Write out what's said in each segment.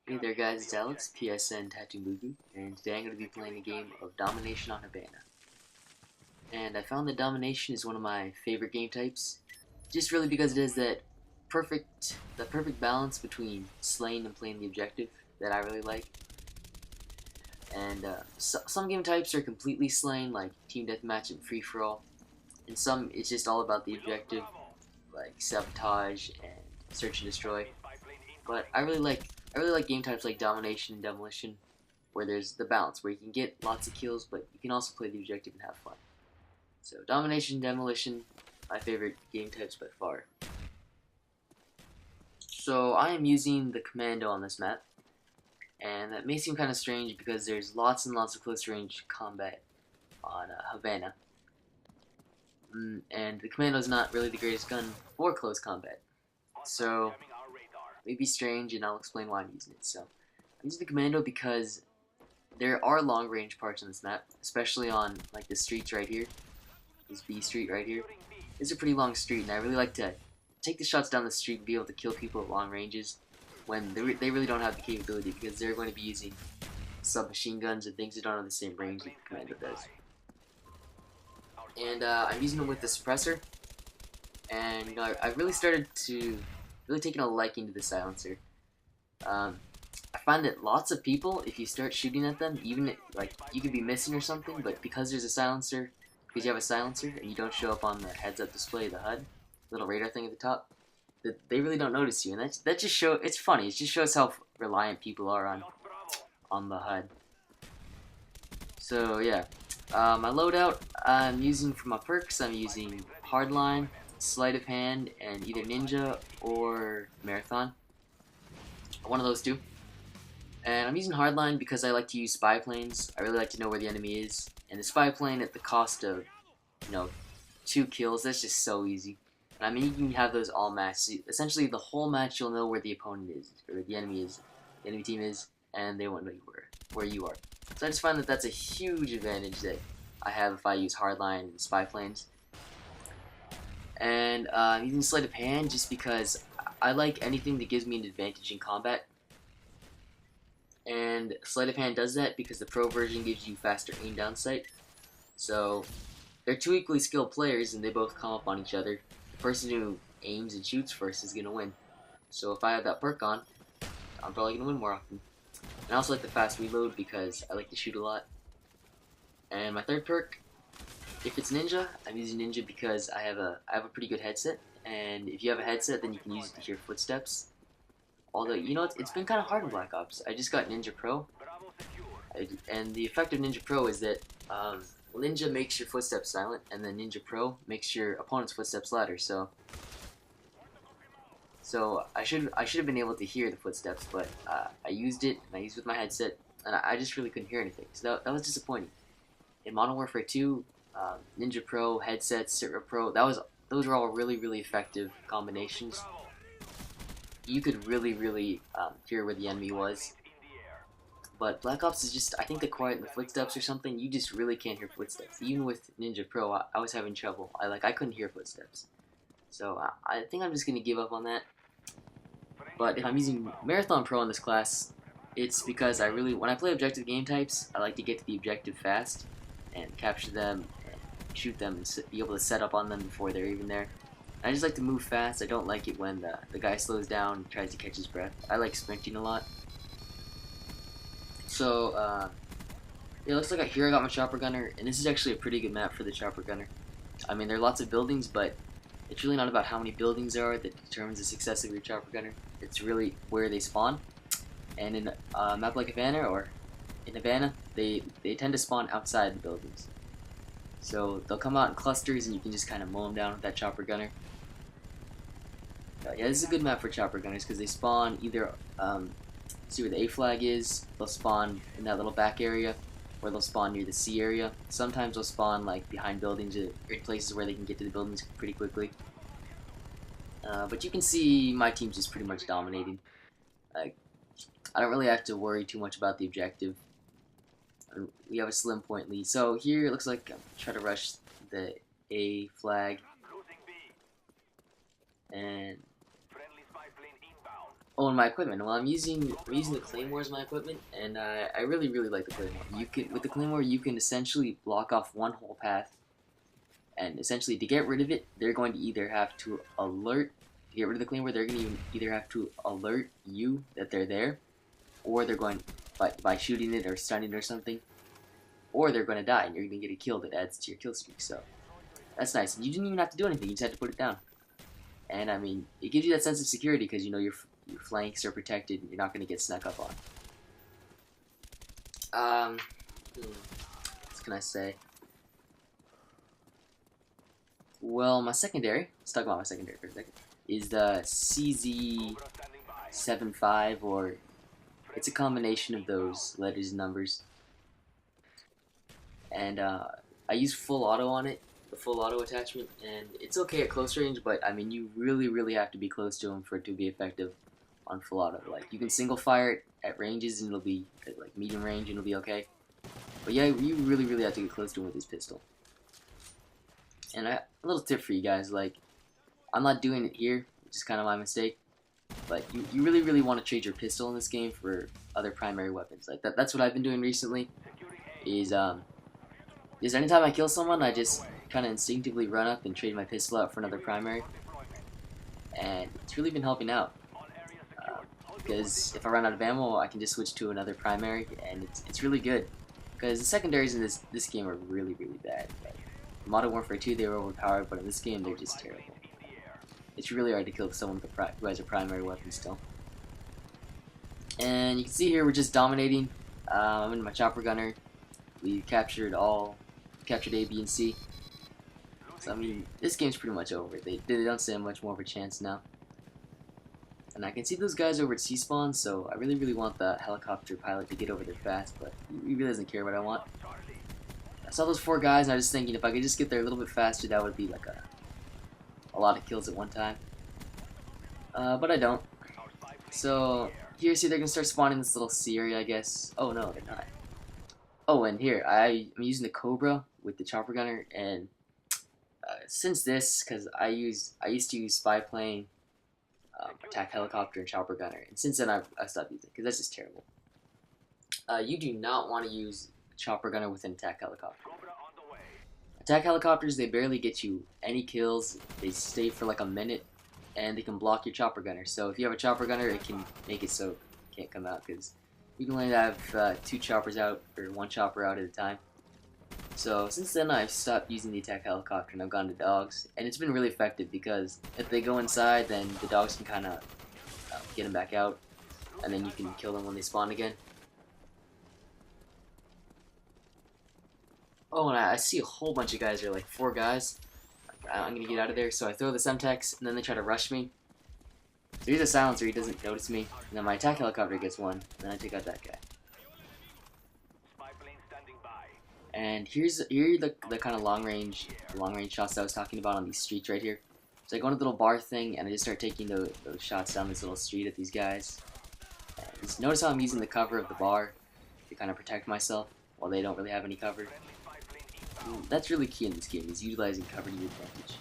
Hey there guys, it's Alex, PSN Tattoo Movie, and today I'm going to be playing a game of Domination on Havana. And I found that Domination is one of my favorite game types, just really because it has that perfect balance between slaying and playing the objective that I really like. And some game types are completely slaying, like Team Deathmatch and Free For All, and some it's just all about the objective, like Sabotage and Search and Destroy. But I really like game types like Domination and Demolition, where there's the balance, where you can get lots of kills, but you can also play the objective and have fun. So Domination and Demolition, my favorite game types by far. So I am using the Commando on this map, and that may seem kind of strange because there's lots and lots of close range combat on Havana. And the Commando is not really the greatest gun for close combat. So may be strange, and I'll explain why I'm using it. So, I'm using the Commando because there are long range parts on this map, especially on like the streets right here. This B street right here. It's a pretty long street, and I really like to take the shots down the street and be able to kill people at long ranges when they really don't have the capability, because they're going to be using submachine guns and things that don't have the same range that the Commando does. And I'm using them with the suppressor, and you know, I've really started to taken a liking to the silencer. I find that lots of people, if you start shooting at them, even like you could be missing or something, but because there's a silencer, because you have a silencer and you don't show up on the heads-up display, the HUD, little radar thing at the top, that they really don't notice you, and that just show. It's funny. It just shows how reliant people are on the HUD. So yeah, my loadout I'm using for my perks. I'm using Hardline, Sleight of Hand, and either Ninja or Marathon. One of those two. And I'm using Hardline because I like to use spy planes. I really like to know where the enemy is. And the spy plane at the cost of, 2 kills, that's just so easy. And I mean, you can have those all match. So essentially, the whole match you'll know where the opponent is, or the enemy team is, and they won't know where you are. So I just find that that's a huge advantage that I have if I use Hardline and spy planes. And I'm using Sleight of Hand just because I like anything that gives me an advantage in combat. And Sleight of Hand does that because the pro version gives you faster aim down sight. So they're two equally skilled players, and they both come up on each other. The person who aims and shoots first is going to win. So if I have that perk on, I'm probably going to win more often. And I also like the fast reload because I like to shoot a lot. And my third perk, if it's Ninja, I'm using Ninja because I have a pretty good headset, and if you have a headset, then you can use it to hear footsteps. Although, it's been kind of hard in Black Ops. I just got Ninja Pro, and the effect of Ninja Pro is that Ninja makes your footsteps silent, and then Ninja Pro makes your opponent's footsteps louder. So I should have been able to hear the footsteps, but I used it, and I used it with my headset, and I just really couldn't hear anything. So that was disappointing. In Modern Warfare 2, Ninja Pro, headsets, Sierra Pro, those were all really effective combinations. You could really hear where the enemy was. But Black Ops is just, I think, the quiet in the footsteps or something. You just really can't hear footsteps. Even with Ninja Pro, I was having trouble. I couldn't hear footsteps. So I think I'm just gonna give up on that. But if I'm using Marathon Pro in this class, it's because when I play objective game types, I like to get to the objective fast and capture them and shoot them and be able to set up on them before they're even there. I just like to move fast. I don't like it when the guy slows down and tries to catch his breath. I like sprinting a lot. So, it looks like here I got my chopper gunner, and this is actually a pretty good map for the chopper gunner. I mean, there are lots of buildings, but it's really not about how many buildings there are that determines the success of your chopper gunner. It's really where they spawn. And in a map like Havana, or in Havana, they tend to spawn outside the buildings. So they'll come out in clusters, and you can just kind of mow them down with that chopper gunner. Yeah, this is a good map for chopper gunners because they spawn either, see where the A flag is, they'll spawn in that little back area, or they'll spawn near the C area. Sometimes they'll spawn like behind buildings or in places where they can get to the buildings pretty quickly. But you can see my team's just pretty much dominating. I don't really have to worry too much about the objective. We have a slim point lead. So here it looks like I'm trying to rush the A flag. And Oh, and my equipment. Well, I'm using the claymore as my equipment, and I really like the claymore. You can with the claymore you can essentially block off one whole path, and essentially to get rid of it, they're going to either have to alert to get rid of the claymore. They're going to either have to alert you that they're there, or they're going by shooting it or stunning it or something, or they're going to die and you're going to get a kill that adds to your kill streak. So that's nice. And you didn't even have to do anything. You just had to put it down. And I mean, it gives you that sense of security because you know your flanks are protected and you're not going to get snuck up on. What can I say? Well, my secondary, let's talk about my secondary for a second, is the CZ75, or it's a combination of those letters and numbers. And I use full auto on it, the full auto attachment, and it's okay at close range, but I mean, you really have to be close to them for it to be effective on full auto. Like, you can single fire it at ranges and it'll be at like medium range and it'll be okay. But yeah, you really have to get close to him with this pistol. And a little tip for you guys, like, I'm not doing it here, which is kind of my mistake, but you really want to trade your pistol in this game for other primary weapons. Like, that's what I've been doing recently, is anytime I kill someone, I just kind of instinctively run up and trade my pistol out for another primary, and it's really been helping out. Because if I run out of ammo, I can just switch to another primary, and it's really good. Because the secondaries in this game are really bad. Like, in Modern Warfare 2, they were overpowered, but in this game, they're just terrible. It's really hard to kill someone who has a primary weapon still. And you can see here we're just dominating. I'm in my chopper gunner. We captured A, B, and C. So I mean, this game's pretty much over. They don't stand much more of a chance now. And I can see those guys over at C-spawn, so I really want the helicopter pilot to get over there fast, but he really doesn't care what I want. I saw those 4 guys, and I was just thinking if I could just get there a little bit faster, that would be like a lot of kills at one time. But I don't. So here, see, they're gonna start spawning this little C area, I guess. Oh no, they're not. Oh, and here I'm using the Cobra with the chopper gunner, and since this, because I used to use spy plane, attack helicopter, and chopper gunner, and since then I've stopped using it because that's just terrible. You do not want to use chopper gunner with an attack helicopter. Attack helicopters, they barely get you any kills. They stay for like a minute, and they can block your chopper gunner. So if you have a chopper gunner, it can make it so it can't come out, because you can only have 2 choppers out, or 1 chopper out at a time. So since then, I've stopped using the attack helicopter, and I've gone to dogs, and it's been really effective, because if they go inside, then the dogs can kind of get them back out, and then you can kill them when they spawn again. Oh, and I see a whole bunch of guys. There are like 4 guys. I'm gonna get out of there, so I throw the Semtex, and then they try to rush me. So he's a silencer, he doesn't notice me. And then my attack helicopter gets 1, and then I take out that guy. And here are the kind of long range shots that I was talking about on these streets right here. So I go on a little bar thing, and I just start taking those shots down this little street at these guys. And just notice how I'm using the cover of the bar to kind of protect myself while they don't really have any cover. And that's really key in this game, is utilizing cover to your advantage.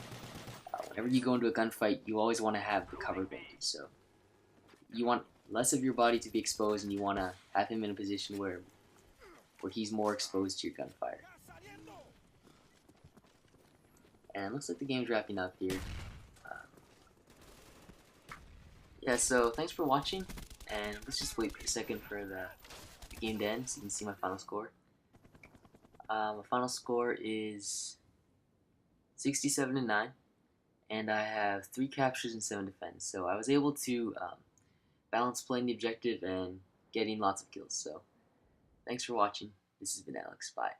Whenever you go into a gunfight, you always want to have the cover advantage. So you want less of your body to be exposed, and you want to have him in a position where he's more exposed to your gunfire. And looks like the game's wrapping up here. Yeah, so thanks for watching, and let's just wait for a second for the game to end so you can see my final score. My final score is 67-9, and I have 3 captures and 7 defense. So I was able to balance playing the objective and getting lots of kills. So thanks for watching. This has been Alex. Bye.